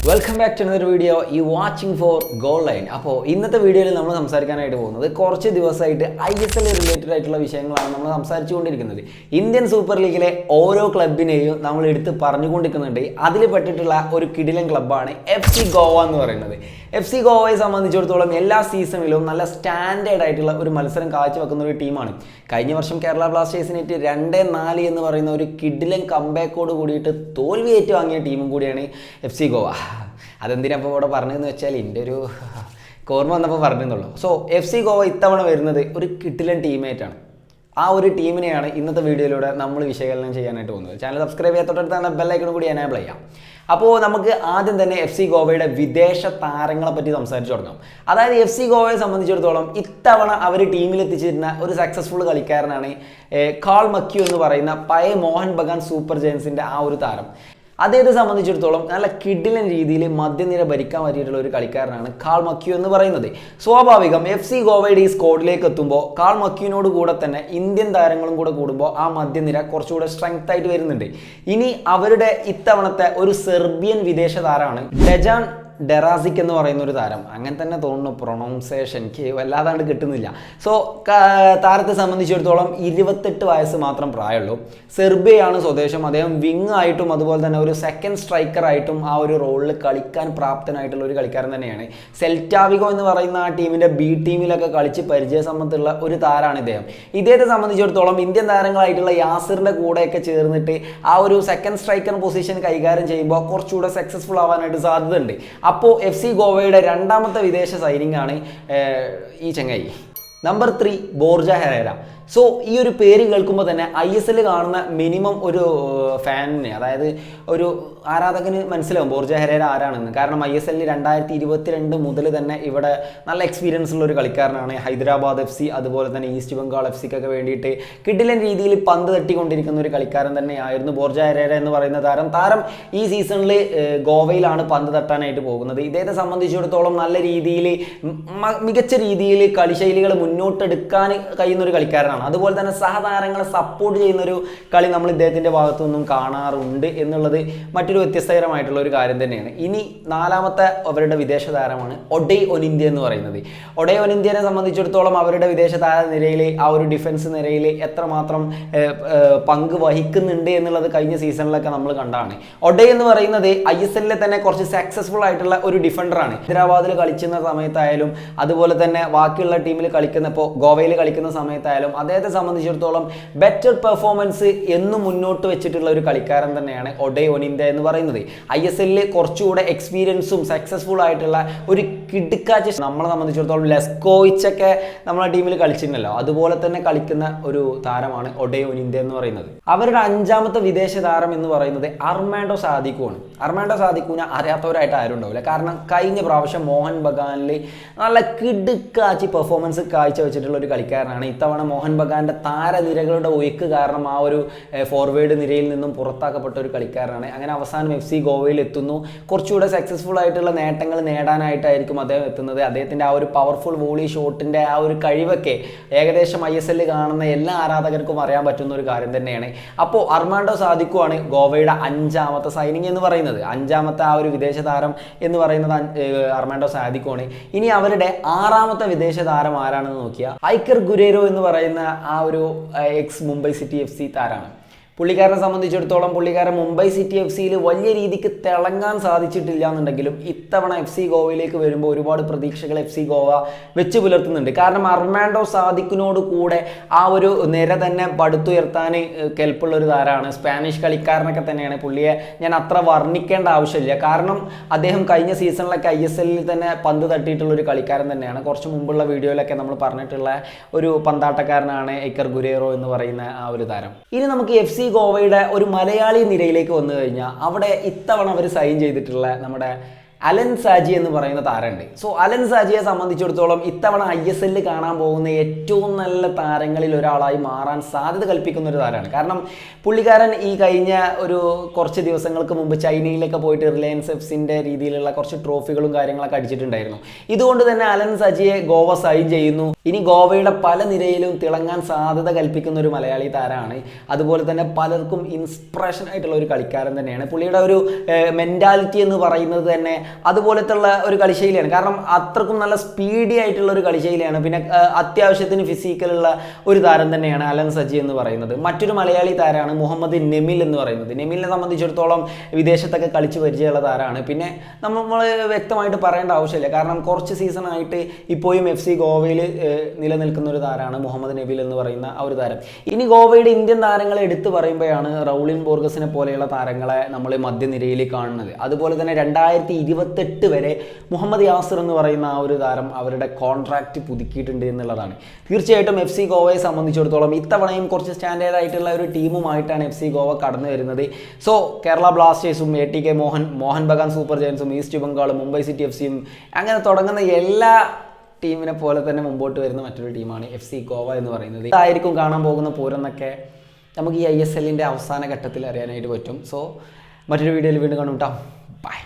Welcome back to another video you watching for goal line. അപ്പോൾ ഇന്നത്തെ വീഡിയോയിൽ നമ്മൾ സംസാരിക്കാനായിട്ട് പോകുന്നത് കുറച്ച് ദിവസമായിട്ട് ISL റിലേറ്റഡ് ആയിട്ടുള്ള വിഷയങ്ങളാണ് നമ്മൾ സംസാരിച്ചുകൊണ്ടിരിക്കുന്നത്. ഇന്ത്യൻ സൂപ്പർ ലീഗിലെ ഓരോ ക്ലബിനെയും നമ്മൾ എടുത്ത് പറഞ്ഞുകൊണ്ടിരിക്കുന്നുണ്ട്. അതിൽ പെട്ടിട്ടുള്ള ഒരു കിടിലൻ ക്ലബ്ബാണ് FC ഗോവ എന്ന് പറയുന്നത്. FC ഗോവയെ സംബന്ധിച്ചിടത്തോളം എല്ലാ സീസണിലും നല്ല സ്റ്റാൻഡേർഡ് ആയിട്ടുള്ള ഒരു മത്സരം കാഴ്ചവെക്കുന്ന ഒരു ടീമാണ്. കഴിഞ്ഞ വർഷം കേരള ബ്ലാസ്റ്റേഴ്സിനായിട്ട് 2-4 എന്ന് പറയുന്ന ഒരു കിടിലൻ കംബാക്കോട് കൂടിയിട്ട് തോൽവി ഏറ്റുവാങ്ങിയ ടീമും കൂടിയാണ് FC ഗോവ. അതെന്തിനപ്പോൾ ഇവിടെ പറഞ്ഞതെന്ന് വെച്ചാൽ എൻ്റെ ഒരു ഓർമ്മ വന്നപ്പോൾ പറഞ്ഞെന്നുള്ളൂ. സോ FC ഗോവ ഇത്തവണ വരുന്നത് ഒരു കിടിലൻ ടീമായിട്ടാണ്. ആ ഒരു ടീമിനെയാണ് ഇന്നത്തെ വീഡിയോയിലൂടെ നമ്മൾ വിശകലനം ചെയ്യാനായിട്ട് പോകുന്നത്. ചാനൽ സബ്സ്ക്രൈബ് ചെയ്യാത്തോടടുത്താണ് ബെല്ലൈക്കണും കൂടി എനേബിൾ ചെയ്യാം. അപ്പോൾ നമുക്ക് ആദ്യം തന്നെ FC ഗോവയുടെ വിദേശ താരങ്ങളെ പറ്റി സംസാരിച്ചു തുടങ്ങാം. അതായത് FC ഗോവയെ സംബന്ധിച്ചിടത്തോളം ഇത്തവണ അവർ ടീമിലെത്തിച്ചിരുന്ന ഒരു സക്സസ്ഫുൾ കളിക്കാരനാണ് കാൾ മക്യു എന്ന് പറയുന്ന പഴയ മോഹൻ ബഗാൻ സൂപ്പർ ജയൻസിൻ്റെ ആ ഒരു താരം. അദ്ദേഹത്തെ സംബന്ധിച്ചിടത്തോളം നല്ല കിടിലൻ രീതിയിൽ മധ്യനിര ഭരിക്കാൻ പറ്റിയിട്ടുള്ള ഒരു കളിക്കാരനാണ് കാൾ മക്യു എന്ന് പറയുന്നത്. സ്വാഭാവികം FC ഗോവയുടെ ഈ സ്ക്വാഡിലേക്ക് എത്തുമ്പോൾ കാൾ മക്യുവിനോട് കൂടെ തന്നെ ഇന്ത്യൻ താരങ്ങളും കൂടെ കൂടുമ്പോൾ ആ മധ്യനിര കുറച്ചുകൂടെ സ്ട്രെങ്ത് ആയിട്ട് വരുന്നുണ്ട്. ഇനി അവരുടെ ഇത്തവണത്തെ ഒരു സെർബിയൻ വിദേശ താരമാണ് ഡെജാൻ ഡെറാസിക് എന്ന് പറയുന്ന ഒരു താരം. അങ്ങനെ തന്നെ തോന്നുന്നു, പ്രൊണൗൺസിയേഷൻ എനിക്ക് വല്ലാതാണ്ട് കിട്ടുന്നില്ല. സോ താരത്തെ സംബന്ധിച്ചിടത്തോളം 28 വയസ്സ് മാത്രം പ്രായമുള്ളൂ. സെർബിയയാണ് സ്വദേശം. അദ്ദേഹം വിങ് ആയിട്ടും അതുപോലെ തന്നെ ഒരു സെക്കൻഡ് സ്ട്രൈക്കറായിട്ടും ആ ഒരു റോളിൽ കളിക്കാൻ പ്രാപ്തനായിട്ടുള്ള ഒരു കളിക്കാരൻ തന്നെയാണ്. സെൽറ്റാവിഗോ എന്ന് പറയുന്ന ആ ടീമിൻ്റെ B ടീമിലൊക്കെ കളിച്ച് പരിചയസമ്പത്തുള്ള ഒരു താരമാണ് ഇദ്ദേഹം. ഇദ്ദേഹത്തെ സംബന്ധിച്ചിടത്തോളം ഇന്ത്യൻ താരങ്ങളായിട്ടുള്ള യാസിറിൻ്റെ കൂടെയൊക്കെ ചേർന്നിട്ട് ആ ഒരു സെക്കൻഡ് സ്ട്രൈക്കർ പൊസിഷൻ കൈകാര്യം ചെയ്യുമ്പോൾ കുറച്ചുകൂടെ സക്സസ്ഫുൾ ആവാനായിട്ട് സാധ്യതയുണ്ട്. അപ്പോൾ FC ഗോവയുടെ രണ്ടാമത്തെ വിദേശ സൈനിങ് ആണ് ഈ ചങ്ങായി. Number 3 Borja ഹെറേര. സോ ഈ ഒരു പേര് കേൾക്കുമ്പോൾ തന്നെ ISL കാണുന്ന മിനിമം ഒരു ഫാനിന്, അതായത് ഒരു ആരാധകന് മനസ്സിലാവും ബോർജ ഹെറേര ആരാണെന്ന്. കാരണം ISL 2022 മുതൽ തന്നെ ഇവിടെ നല്ല എക്സ്പീരിയൻസ് ഉള്ള ഒരു കളിക്കാരനാണ്. ഹൈദരാബാദ് FC അതുപോലെ തന്നെ ഈസ്റ്റ് ബംഗാൾ FCക്കൊക്കെ വേണ്ടിയിട്ട് കിടിലൻ രീതിയിൽ പന്ത് തട്ടിക്കൊണ്ടിരിക്കുന്ന ഒരു കളിക്കാരൻ തന്നെയായിരുന്നു ബോർജ ഹെറേര എന്ന് പറയുന്ന താരം ഈ സീസണിൽ ഗോവയിലാണ് പന്ത് തട്ടാനായിട്ട് പോകുന്നത്. ഇദ്ദേഹത്തെ സംബന്ധിച്ചിടത്തോളം നല്ല രീതിയിൽ മികച്ച രീതിയിൽ കളിശൈലികൾ മുന്നോട്ടെടുക്കാൻ കഴിയുന്ന ഒരു കളിക്കാരനാണ്. അതുപോലെ തന്നെ സഹതാരങ്ങളെ സപ്പോർട്ട് ചെയ്യുന്ന ഒരു കളി നമ്മൾ ഇദ്ദേഹത്തിൻ്റെ ഭാഗത്തു നിന്നും കാണാറുണ്ട് എന്നുള്ളത് മറ്റൊരു വ്യത്യസ്തകരമായിട്ടുള്ള ഒരു കാര്യം തന്നെയാണ്. ഇനി നാലാമത്തെ അവരുടെ വിദേശ താരമാണ് ഒഡെയ് ഒനിന്ത്യ എന്ന് പറയുന്നത്. ഒഡെയ് ഒനിന്ത്യനെ സംബന്ധിച്ചിടത്തോളം അവരുടെ വിദേശ താര നിരയിൽ ആ ഒരു ഡിഫൻസ് നിരയിൽ എത്രമാത്രം പങ്ക് വഹിക്കുന്നുണ്ട് എന്നുള്ളത് കഴിഞ്ഞ സീസണിലൊക്കെ നമ്മൾ കണ്ടാണ്. ഒഡെയ് എന്ന് പറയുന്നത് ISLലെ തന്നെ കുറച്ച് സക്സസ്ഫുൾ ആയിട്ടുള്ള ഒരു ഡിഫൻഡറാണ്. ഹൈദരാബാദിൽ കളിക്കുന്ന സമയത്തായാലും അതുപോലെ തന്നെ ബാക്കിയുള്ള ടീമിൽ കളിക്കുന്നപ്പോൾ ഗോവയിൽ കളിക്കുന്ന സമയത്തായാലും അദ്ദേഹത്തെ സംബന്ധിച്ചിടത്തോളം ബെറ്റർ പെർഫോമൻസ് എന്നും മുന്നോട്ട് വെച്ചിട്ടുള്ള ഒരു കളിക്കാരൻ തന്നെയാണ് ഒഡെയ് ഒനിന്ത്യ എന്ന് പറയുന്നത്. ISLൽ കുറച്ചുകൂടെ എക്സ്പീരിയൻസും സക്സസ്ഫുൾ ആയിട്ടുള്ള ഒരു കിടുക്കാച്ച് നമ്മളെ സംബന്ധിച്ചിടത്തോളം ലെസ്കോയിച്ചൊക്കെ നമ്മളെ ടീമിൽ കളിച്ചിട്ടുണ്ടല്ലോ, അതുപോലെ തന്നെ കളിക്കുന്ന ഒരു താരമാണ് ഒഡെയ് ഒനിന്ത്യ എന്ന് പറയുന്നത്. അവരുടെ അഞ്ചാമത്തെ വിദേശ താരം എന്ന് പറയുന്നത് അർമാൻഡോ സാദിക്കുമാണ്. അർമാൻഡോ സാദിക്കുവിനെ അറിയാത്തവരായിട്ട് ആരും ഉണ്ടാവില്ല. കാരണം കഴിഞ്ഞ പ്രാവശ്യം മോഹൻ ബഗാനിൽ നല്ല കിടുക്കാച്ചി പെർഫോമൻസ് കാഴ്ചവെച്ചിട്ടുള്ള ഒരു കളിക്കാരനാണ്. ഇത്തവണ മോഹൻ ബഗാന്റെ താരനിരകളുടെ ഒഴുക്ക് കാരണം ആ ഒരു ഫോർവേഡ് നിരയിൽ നിന്നും പുറത്താക്കപ്പെട്ട ഒരു കളിക്കാരനാണ്. അങ്ങനെ അവസാനം FC ഗോവയിൽ എത്തുന്നു. കുറച്ചുകൂടെ സക്സസ്ഫുൾ ആയിട്ടുള്ള നേട്ടങ്ങൾ നേടാനായിട്ടായിരിക്കും അദ്ദേഹം എത്തുന്നത്. അദ്ദേഹത്തിൻ്റെ ആ ഒരു പവർഫുൾ വോളി ഷോട്ടിൻ്റെ ആ ഒരു കഴിവൊക്കെ ഏകദേശം ISL കാണുന്ന എല്ലാ ആരാധകർക്കും അറിയാൻ പറ്റുന്ന ഒരു കാര്യം തന്നെയാണ്. അപ്പോൾ അർമാൻഡോ സാദിക്കുവാണ് ഗോവയുടെ അഞ്ചാമത്തെ സൈനിങ് എന്ന് പറയുന്നത്. അഞ്ചാമത്തെ ആ ഒരു വിദേശ താരം എന്ന് പറയുന്നത് അർമാൻഡോ സാദിക്കുവാണ്. ഇനി അവരുടെ ആറാമത്തെ വിദേശ താരം ആരാണെന്ന് നോക്കിയാൽ ഐക്കർ ഗുരേരോ എന്ന് പറയുന്ന ആ ഒരു എക്സ് മുംബൈ സിറ്റി FC താരമാണ്. പുള്ളിക്കാരനെ സംബന്ധിച്ചിടത്തോളം പുള്ളിക്കാരൻ മുംബൈ സിറ്റി FCയിൽ വലിയ രീതിക്ക് തിളങ്ങാൻ സാധിച്ചിട്ടില്ല എന്നുണ്ടെങ്കിലും ഇത്തവണ FC ഗോവയിലേക്ക് വരുമ്പോൾ ഒരുപാട് പ്രതീക്ഷകൾ FC ഗോവ വെച്ച് പുലർത്തുന്നുണ്ട്. കാരണം അർമാൻഡോ സാദിക്കിനോട് കൂടെ ആ ഒരു നിര തന്നെ പടുത്തുയർത്താൻ കെൽപ്പുള്ള ഒരു താരമാണ്. സ്പാനിഷ് കളിക്കാരനൊക്കെ തന്നെയാണ്. പുള്ളിയെ ഞാൻ അത്ര വർണ്ണിക്കേണ്ട ആവശ്യമില്ല. കാരണം അദ്ദേഹം കഴിഞ്ഞ സീസണിലൊക്കെ ISLൽ തന്നെ പന്ത് തട്ടിയിട്ടുള്ള ഒരു കളിക്കാരൻ തന്നെയാണ്. കുറച്ച് മുമ്പുള്ള വീഡിയോയിലൊക്കെ നമ്മൾ പറഞ്ഞിട്ടുള്ള ഒരു പന്താട്ടക്കാരനാണ് ഐക്കർ ഗുരേറോ എന്ന് പറയുന്ന ആ ഒരു താരം. ഇനി നമുക്ക് FC ഗോവയുടെ ഒരു മലയാളി നിരയിലേക്ക് വന്നു കഴിഞ്ഞാൽ അവിടെ ഇത്തവണ അവർ സൈൻ ചെയ്തിട്ടുള്ള നമ്മുടെ അലൻ സാജി എന്ന് പറയുന്ന താരമുണ്ട്. സോ അലൻ സാജിയെ സംബന്ധിച്ചിടത്തോളം ഇത്തവണ ISL കാണാൻ പോകുന്ന ഏറ്റവും നല്ല താരങ്ങളിൽ ഒരാളായി മാറാൻ സാധ്യത കൽപ്പിക്കുന്ന ഒരു താരമാണ്. കാരണം പുള്ളിക്കാരൻ ഈ കഴിഞ്ഞ ഒരു കുറച്ച് ദിവസങ്ങൾക്ക് മുമ്പ് ചൈനയിലൊക്കെ പോയിട്ട് റിലയൻസ് എഫ്സിൻ്റെ രീതിയിലുള്ള കുറച്ച് ട്രോഫികളും കാര്യങ്ങളൊക്കെ അടിച്ചിട്ടുണ്ടായിരുന്നു. ഇതുകൊണ്ട് തന്നെ അലൻ സാജിയെ ഗോവ സൈൻ ചെയ്യുന്നു. ഇനി ഗോവയുടെ പല നിരയിലും തിളങ്ങാൻ സാധ്യത കൽപ്പിക്കുന്ന ഒരു മലയാളി താരമാണ്. അതുപോലെ തന്നെ പലർക്കും ഇൻസ്പിറേഷൻ ആയിട്ടുള്ള ഒരു കളിക്കാരൻ തന്നെയാണ്. പുള്ളിയുടെ ഒരു മെൻറ്റാലിറ്റി എന്ന് പറയുന്നത് തന്നെ അതുപോലത്തുള്ള ഒരു കളിശൈലിയാണ്. കാരണം അത്രക്കും നല്ല സ്പീഡി ആയിട്ടുള്ള ഒരു കളിശൈലിയാണ്. പിന്നെ അത്യാവശ്യത്തിന് ഫിസിക്കലുള്ള ഒരു താരം തന്നെയാണ് അലൻ സജി എന്ന് പറയുന്നത്. മറ്റൊരു മലയാളി താരമാണ് മുഹമ്മദ് നെമിൽ എന്ന് പറയുന്നത്. നെമിലിനെ സംബന്ധിച്ചിടത്തോളം വിദേശത്തൊക്കെ കളിച്ച് പരിചയമുള്ള താരമാണ്. പിന്നെ നമ്മൾ വ്യക്തമായിട്ട് പറയേണ്ട ആവശ്യമില്ല. കാരണം കുറച്ച് സീസണായിട്ട് ഇപ്പോഴും FC ഗോവയിൽ നിലനിൽക്കുന്ന ഒരു താരമാണ് മുഹമ്മദ് നബിൽ എന്ന് പറയുന്ന ആ ഒരു താരം. ഇനി ഗോവയുടെ ഇന്ത്യൻ താരങ്ങളെ എടുത്തു പറയുമ്പോഴാണ് റൗളിൻ ബോർഗസിനെ പോലെയുള്ള താരങ്ങളെ നമ്മൾ മധ്യനിരയിൽ കാണുന്നത്. അതുപോലെ തന്നെ 2028 വരെ മുഹമ്മദ് യാസിർ എന്ന് പറയുന്ന ആ ഒരു താരം അവരുടെ കോൺട്രാക്റ്റ് പുതുക്കിയിട്ടുണ്ട് എന്നുള്ളതാണ്. തീർച്ചയായിട്ടും FC ഗോവയെ സംബന്ധിച്ചിടത്തോളം ഇത്തവണയും കുറച്ച് സ്റ്റാൻഡേർഡ് ആയിട്ടുള്ള ഒരു ടീമുമായിട്ടാണ് FC ഗോവ കടന്നു വരുന്നത്. സോ കേരള ബ്ലാസ്റ്റേഴ്സും ATK മോഹൻ ബഗാൻ സൂപ്പർ ജയൻസും ഈസ്റ്റ് ബംഗാളും മുംബൈ സിറ്റി FCയും അങ്ങനെ തുടങ്ങുന്ന എല്ലാ ടീമിനെ പോലെ തന്നെ മുമ്പോട്ട് വരുന്ന മറ്റൊരു ടീമാണ് FC ഗോവ എന്ന് പറയുന്നത്. ഇതായിരിക്കും കാണാൻ പോകുന്ന പൂരെന്നൊക്കെ നമുക്ക് ഈ ISLൻ്റെ അവസാന ഘട്ടത്തിൽ അറിയാനായിട്ട് പറ്റും. സോ മറ്റൊരു വീഡിയോയിൽ വീണ്ടും കാണും കേട്ടോ. ബൈ.